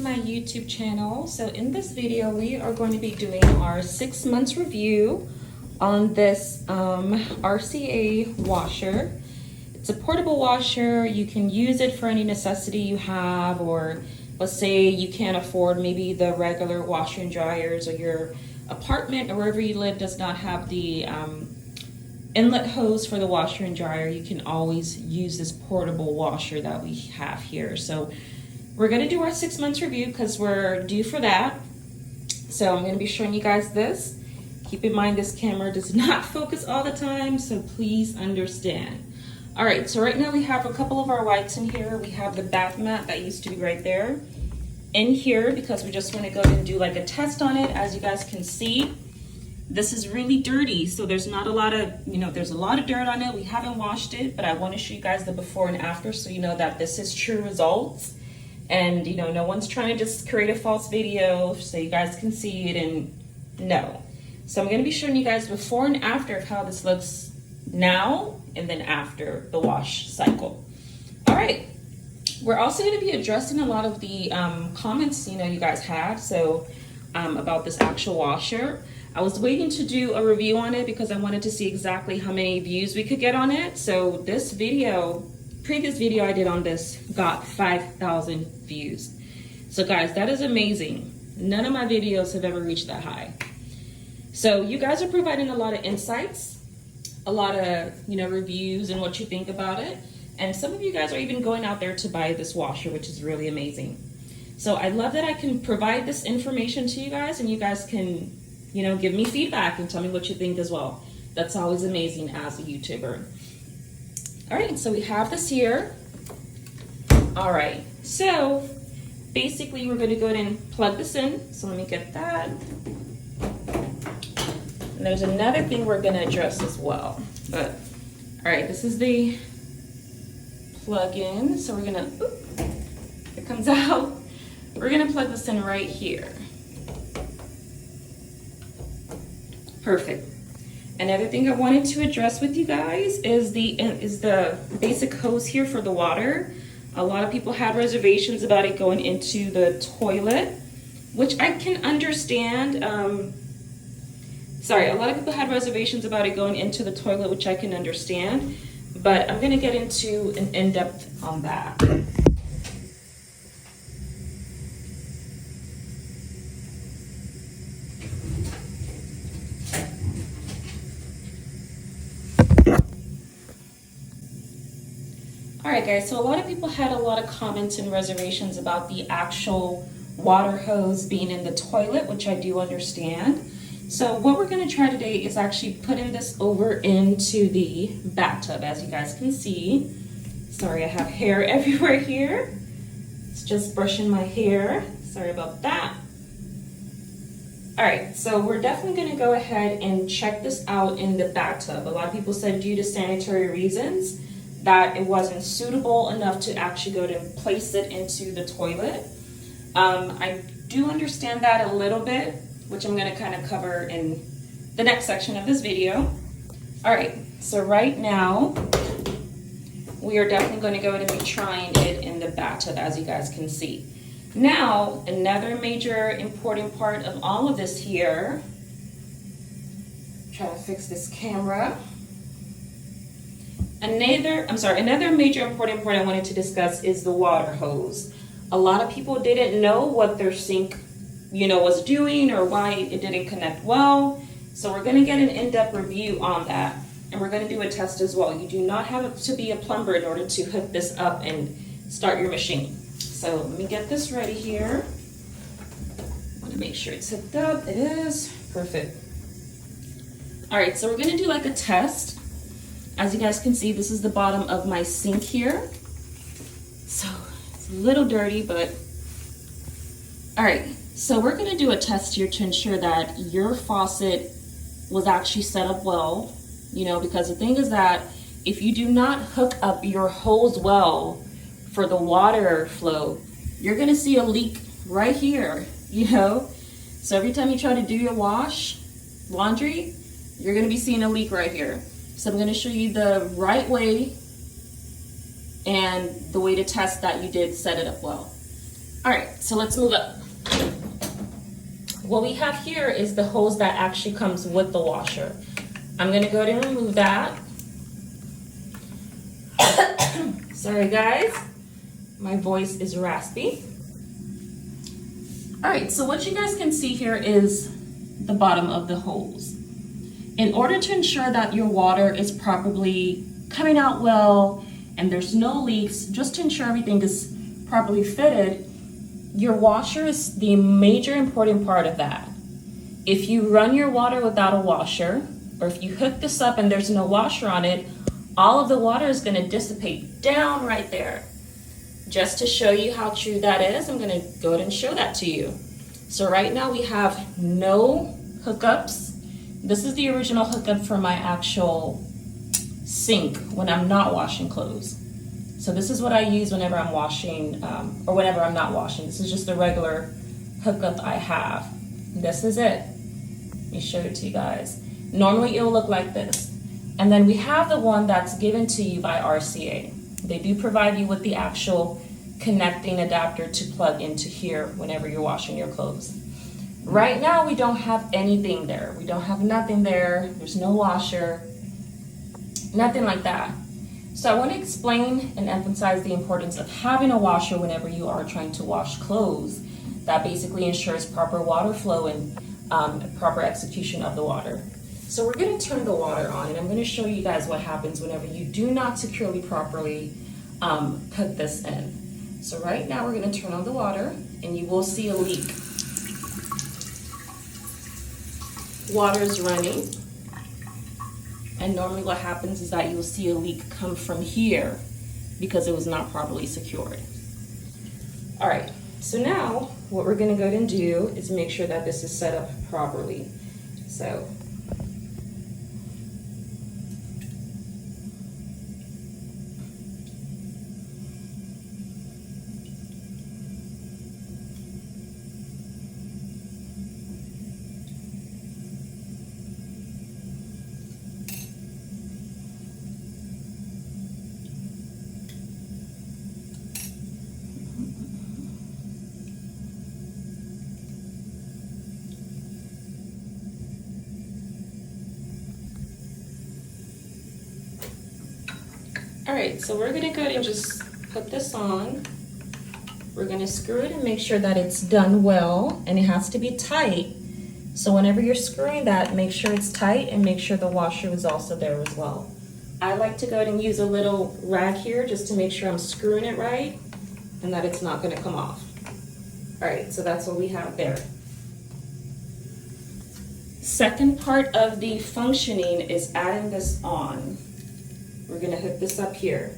to my YouTube channel. So in this video we are going to be doing our 6 months review on this RCA washer. It's a portable washer. You can use it for any necessity you have, or let's say you can't afford maybe the regular washer and dryers, or your apartment or wherever you live does not have the inlet hose for the washer and dryer. You can always use this portable washer that we have here. So we're going to do our 6 months review because we're due for that. So I'm going to be showing you guys this. Keep in mind this camera does not focus all the time, so please understand. All right, so right now we have a couple of our wipes in here. We have the bath mat that used to be right there in here because we just want to go and do like a test on it. As you guys can see, this is really dirty, so there's not a lot of, there's a lot of dirt on it. We haven't washed it, but I want to show you guys the before and after so you know that this is true results. And no one's trying to just create a false video so you guys can see it, and no. So I'm going to be showing you guys before and after of how this looks now and then after the wash cycle. All right, we're also going to be addressing a lot of the comments you guys had about this actual washer. I was waiting to do a review on it because I wanted to see exactly how many views we could get on it. So this video, previous video I did on this got 5,000 views. So guys, that is amazing. None of my videos have ever reached that high. So you guys are providing a lot of insights, a lot of reviews and what you think about it. And some of you guys are even going out there to buy this washer, which is really amazing. So I love that I can provide this information to you guys, and you guys can give me feedback and tell me what you think as well. That's always amazing as a YouTuber. All right, so we have this here. All right, so basically we're going to go ahead and plug this in. So let me get that. And there's another thing we're going to address as well. But all right, this is the plug-in. So we're going to, it comes out. We're going to plug this in right here. Perfect. Another thing I wanted to address with you guys is the basic hose here for the water. A lot of people had reservations about it going into the toilet, which I can understand. A lot of people had reservations about it going into the toilet, which I can understand, but I'm going to get into an in-depth on that. All right, guys, so a lot of people had a lot of comments and reservations about the actual water hose being in the toilet, which I do understand. So what we're going to try today is actually putting this over into the bathtub. As you guys can see, sorry, I have hair everywhere here. It's just brushing my hair. Sorry about that. All right, so we're definitely going to go ahead and check this out in the bathtub. A lot of people said due to sanitary reasons that it wasn't suitable enough to actually go to place it into the toilet. I do understand that a little bit, which I'm going to kind of cover in the next section of this video. All right, so right now we are definitely going to go ahead and be trying it in the bathtub, as you guys can see. Now, another major important part of all of this here, try to fix this camera. Another major important part I wanted to discuss is the water hose. A lot of people didn't know what their sink, was doing or why it didn't connect well. So we're going to get an in-depth review on that, and we're going to do a test as well. You do not have to be a plumber in order to hook this up and start your machine. So let me get this ready here. I want to make sure it's hooked up. It is. Perfect. All right, so we're going to do like a test. As you guys can see, this is the bottom of my sink here. So it's a little dirty, but all right. So we're gonna do a test here to ensure that your faucet was actually set up well, because the thing is that if you do not hook up your hose well for the water flow, you're gonna see a leak right here, So every time you try to do your laundry, you're gonna be seeing a leak right here. So I'm going to show you the right way and the way to test that you did set it up well. All right, so let's move up. What we have here is the hose that actually comes with the washer. I'm gonna go ahead and remove that. Sorry guys, my voice is raspy. All right, so what you guys can see here is the bottom of the hose. In order to ensure that your water is properly coming out well and there's no leaks, just to ensure everything is properly fitted, your washer is the major important part of that. If you run your water without a washer, or if you hook this up and there's no washer on it, all of the water is going to dissipate down right there. Just to show you how true that is, I'm going to go ahead and show that to you. So right now we have no hookups. This is the original hookup for my actual sink when I'm not washing clothes. So this is what I use whenever I'm washing, or whenever I'm not washing. This is just the regular hookup I have. This is it. Let me show it to you guys. Normally it'll look like this. And then we have the one that's given to you by RCA. They do provide you with the actual connecting adapter to plug into here whenever you're washing your clothes. Right now we don't have anything there. We don't have nothing there. There's no washer, nothing like that. So I want to explain and emphasize the importance of having a washer whenever you are trying to wash clothes. That basically ensures proper water flow and proper execution of the water. So we're going to turn the water on, and I'm going to show you guys what happens whenever you do not securely properly put this in. So right now we're going to turn on the water, and you will see a leak. Water is running, and normally what happens is that you will see a leak come from here because it was not properly secured. All right, so now what we're going to go ahead and do is make sure that this is set up properly. So all right, so we're gonna go ahead and just put this on. We're gonna screw it and make sure that it's done well, and it has to be tight. So whenever you're screwing that, make sure it's tight and make sure the washer is also there as well. I like to go ahead and use a little rag here just to make sure I'm screwing it right and that it's not gonna come off. All right, so that's what we have there. Second part of the functioning is adding this on. We're gonna hook this up here.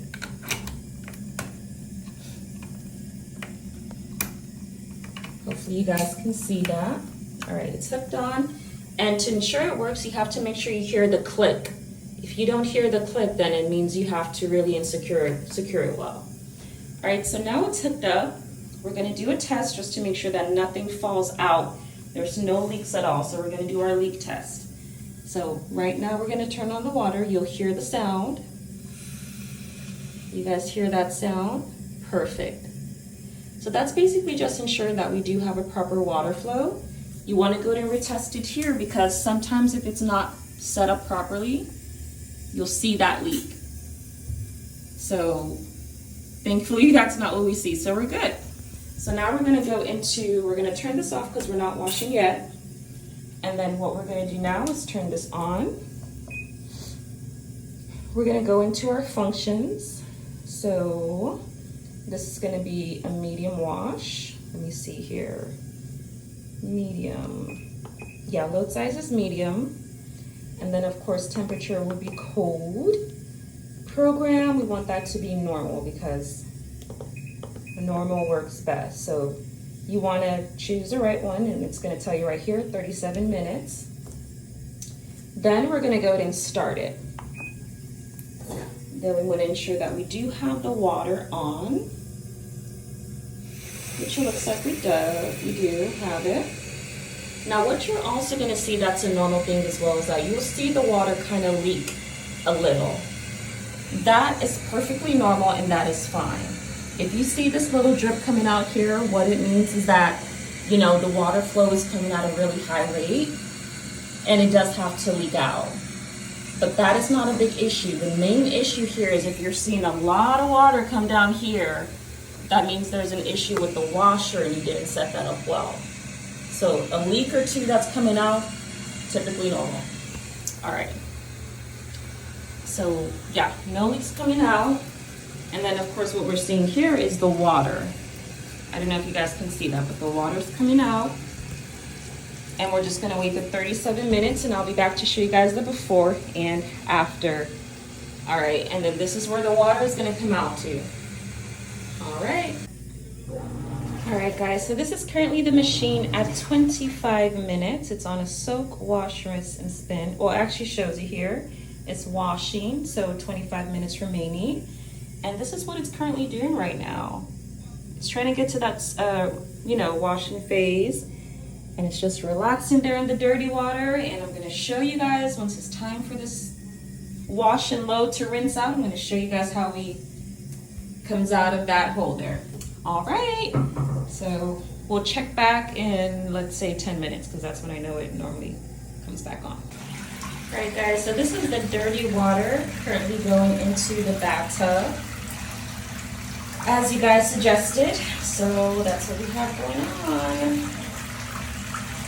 Hopefully you guys can see that. All right, it's hooked on. And to ensure it works, you have to make sure you hear the click. If you don't hear the click, then it means you have to really secure it well. All right, so now it's hooked up. We're gonna do a test just to make sure that nothing falls out. There's no leaks at all, so we're gonna do our leak test. So right now we're gonna turn on the water. You'll hear the sound. You guys hear that sound? Perfect. So that's basically just ensuring that we do have a proper water flow. You want to go and retest it here because sometimes if it's not set up properly, you'll see that leak. So thankfully that's not what we see, so we're good. So now we're going to we're going to turn this off because we're not washing yet. And then what we're going to do now is turn this on. We're going to go into our functions. So this is going to be a medium wash. Let me see here. Medium. Yeah, load size is medium. And then of course temperature would be cold. Program, we want that to be normal because normal works best. So you want to choose the right one, and it's going to tell you right here 37 minutes. Then we're going to go ahead and start it. Then we want to ensure that we do have the water on, which it looks like we do have it. Now what you're also going to see that's a normal thing as well is that you'll see the water kind of leak a little. That is perfectly normal and that is fine. If you see this little drip coming out here, what it means is that, you know, the water flow is coming at a really high rate and it does have to leak out. But that is not a big issue. The main issue here is if you're seeing a lot of water come down here, that means there's an issue with the washer and you didn't set that up well. So a leak or two that's coming out, typically normal. All right. So yeah, no leaks coming out. And then of course what we're seeing here is the water. I don't know if you guys can see that, but the water's coming out. And we're just gonna wait the 37 minutes and I'll be back to show you guys the before and after. All right, and then this is where the water is gonna come out to. All right. All right, guys, so this is currently the machine at 25 minutes. It's on a soak, wash, rinse, and spin. Well, it actually shows you here. It's washing, so 25 minutes remaining. And this is what it's currently doing right now. It's trying to get to that, you know, washing phase. And it's just relaxing there in the dirty water. And I'm gonna show you guys, once it's time for this wash and load to rinse out, I'm gonna show you guys how he comes out of that hole there. All right, so we'll check back in, let's say 10 minutes, because that's when I know it normally comes back on. All right, guys, so this is the dirty water currently going into the bathtub, as you guys suggested. So that's what we have going on.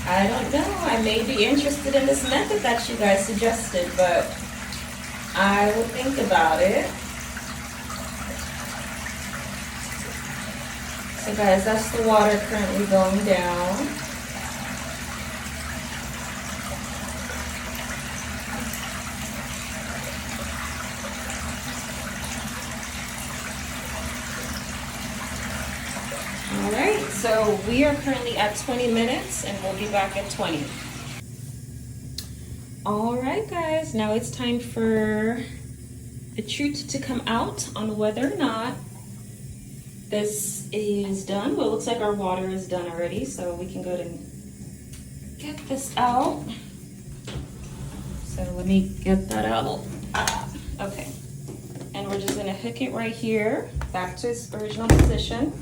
I don't know, I may be interested in this method that you guys suggested, but I will think about it. So guys, that's the water currently going down. All right, so we are currently at 20 minutes and we'll be back at 20. All right, guys, now it's time for the truth to come out on whether or not this is done. Well, it looks like our water is done already, so we can go ahead and get this out. So let me get that out. Okay, and we're just gonna hook it right here back to its original position.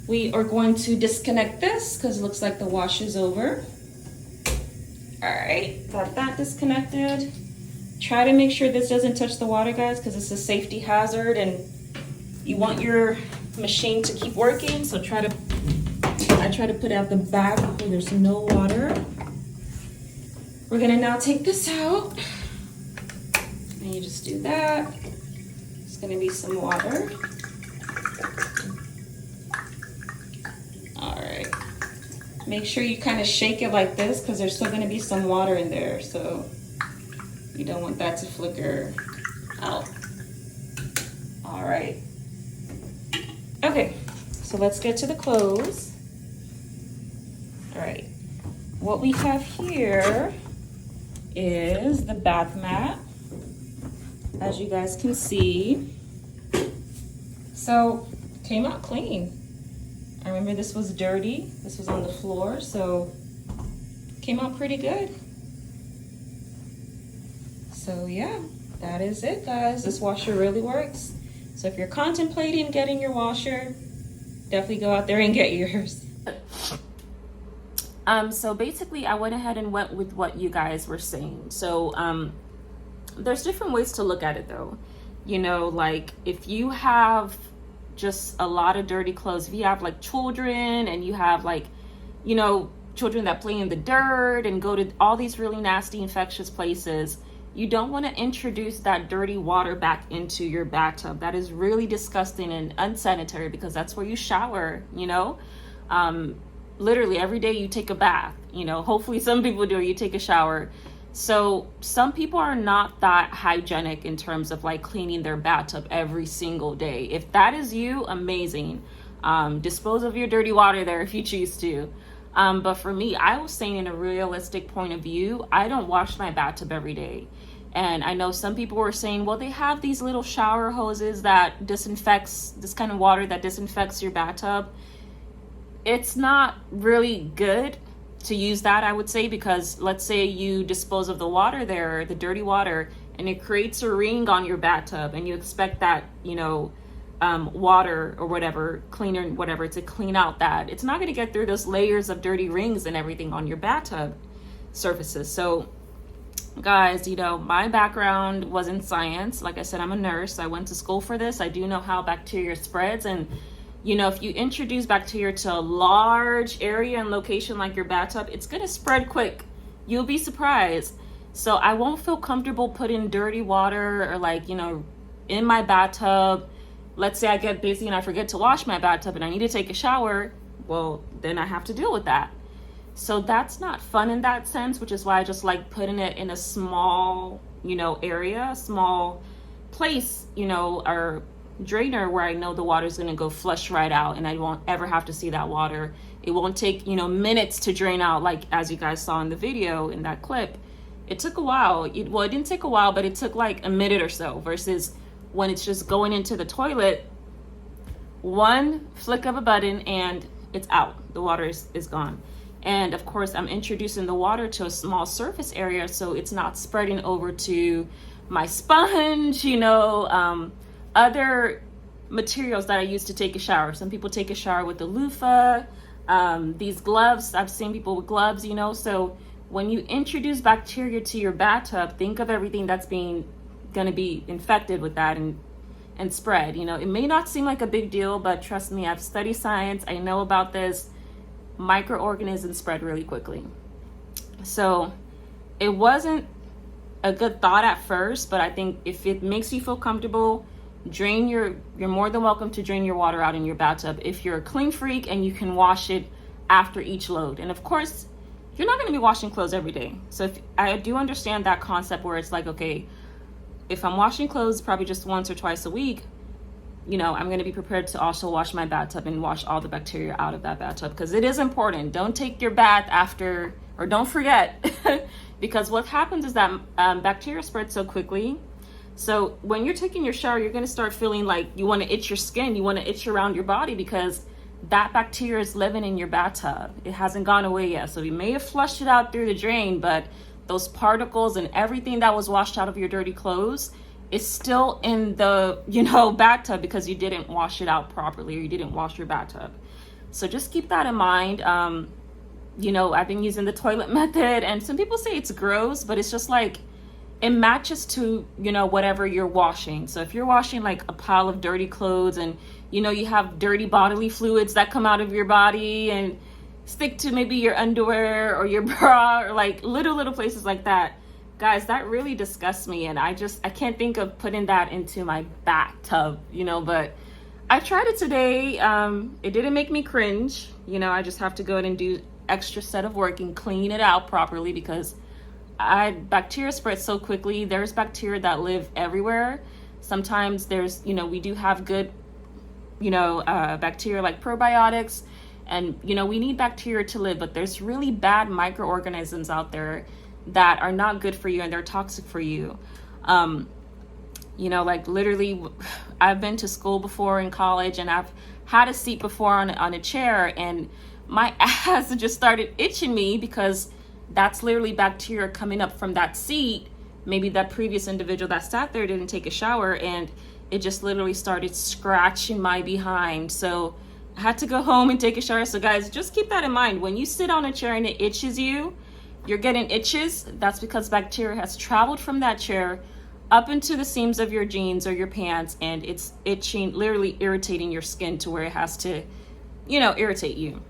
We are going to disconnect this because it looks like the wash is over. All right, got that disconnected. Try to make sure this doesn't touch the water, guys, because it's a safety hazard and you want your machine to keep working. So I try to put out the back where there's no water. We're gonna now take this out. And you just do that. It's gonna be some water. All right. Make sure you kind of shake it like this because there's still gonna be some water in there. So you don't want that to flicker out. All right. Okay, so let's get to the close. All right, what we have here is the bath mat, as you guys can see. So, came out clean. I remember this was dirty. This was on the floor, so came out pretty good. So yeah, that is it, guys. This washer really works. So if you're contemplating getting your washer, definitely go out there and get yours. So basically I went ahead and went with what you guys were saying. So there's different ways to look at it though. You know, like if you have just a lot of dirty clothes, if you have like children and you have like, you know, children that play in the dirt and go to all these really nasty infectious places, you don't want to introduce that dirty water back into your bathtub. That is really disgusting and unsanitary because that's where you shower, you know? Literally every day you take a bath, you know, hopefully some people do, you take a shower. So some people are not that hygienic in terms of like cleaning their bathtub every single day. If that is you, amazing. Dispose of your dirty water there if you choose to. But for me, I was saying in a realistic point of view, I don't wash my bathtub every day. And I know some people were saying, well, they have these little shower hoses that disinfects, this kind of water that disinfects your bathtub. It's not really good to use that, I would say, because let's say you dispose of the water there, the dirty water, and it creates a ring on your bathtub and you expect that, you know, water or whatever, cleaner, whatever, to clean out that. It's not going to get through those layers of dirty rings and everything on your bathtub surfaces. So guys, you know, my background was in science. Like I said, I'm a nurse. I went to school for this. I do know how bacteria spreads. And, you know, if you introduce bacteria to a large area and location like your bathtub, it's going to spread quick. You'll be surprised. So I won't feel comfortable putting dirty water or, like, you know, in my bathtub. Let's say I get busy and I forget to wash my bathtub and I need to take a shower. Well, then I have to deal with that. So that's not fun in that sense, which is why I just like putting it in a small, you know, area, small place, you know, or drainer where I know the water is going to go flush right out and I won't ever have to see that water. It won't take, you know, minutes to drain out, like as you guys saw in the video, in that clip. It took a while. Well, it didn't take a while, but it took like a minute or so, versus when it's just going into the toilet, one flick of a button and it's out. The water is gone. And of course, I'm introducing the water to a small surface area, so it's not spreading over to my sponge, you know, other materials that I use to take a shower. Some people take a shower with the loofah, these gloves. I've seen people with gloves, you know. So when you introduce bacteria to your bathtub, think of everything that's going to be infected with that and spread. You know, it may not seem like a big deal, but trust me, I've studied science. I know about this. Microorganisms spread really quickly. So it wasn't a good thought at first, but I think if it makes you feel comfortable, you're more than welcome to drain your water out in your bathtub if you're a clean freak and you can wash it after each load. And of course, you're not going to be washing clothes every day. So if I do understand that concept where it's like, okay, if I'm washing clothes probably just once or twice a week, you know, I'm going to be prepared to also wash my bathtub and wash all the bacteria out of that bathtub, because it is important. Don't take your bath after, or don't forget, because what happens is that bacteria spread so quickly. So when you're taking your shower, you're going to start feeling like you want to itch your skin, you want to itch around your body, because that bacteria is living in your bathtub. It hasn't gone away yet. So you may have flushed it out through the drain, but those particles and everything that was washed out of your dirty clothes is still in the, you know, bathtub because you didn't wash it out properly, or you didn't wash your bathtub. So just keep that in mind. You know, I've been using the toilet method, and some people say it's gross, but it's just like, it matches to, you know, whatever you're washing. So if you're washing like a pile of dirty clothes and, you know, you have dirty bodily fluids that come out of your body and stick to maybe your underwear or your bra, or like little places like that, guys, that really disgusts me. And I can't think of putting that into my bathtub, you know, but I tried it today. It didn't make me cringe. You know, I just have to go in and do extra set of work and clean it out properly, because bacteria spread so quickly. There's bacteria that live everywhere. Sometimes there's, you know, we do have good, you know, bacteria like probiotics, and, you know, we need bacteria to live, but there's really bad microorganisms out there that are not good for you, and they're toxic for you. You know, like literally, I've been to school before in college, and I've had a seat before on a chair, and my ass just started itching me, because that's literally bacteria coming up from that seat. Maybe that previous individual that sat there didn't take a shower, and it just literally started scratching my behind. So I had to go home and take a shower. So guys, just keep that in mind. When you sit on a chair and it itches you, you're getting itches. That's because bacteria has traveled from that chair up into the seams of your jeans or your pants, and it's itching, literally irritating your skin to where it has to, you know, irritate you.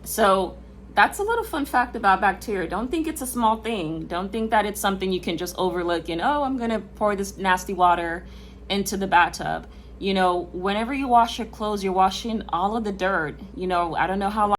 So that's a little fun fact about bacteria. Don't think it's a small thing. Don't think that it's something you can just overlook and, oh, I'm going to pour this nasty water into the bathtub. You know, whenever you wash your clothes, you're washing all of the dirt. You know, I don't know how long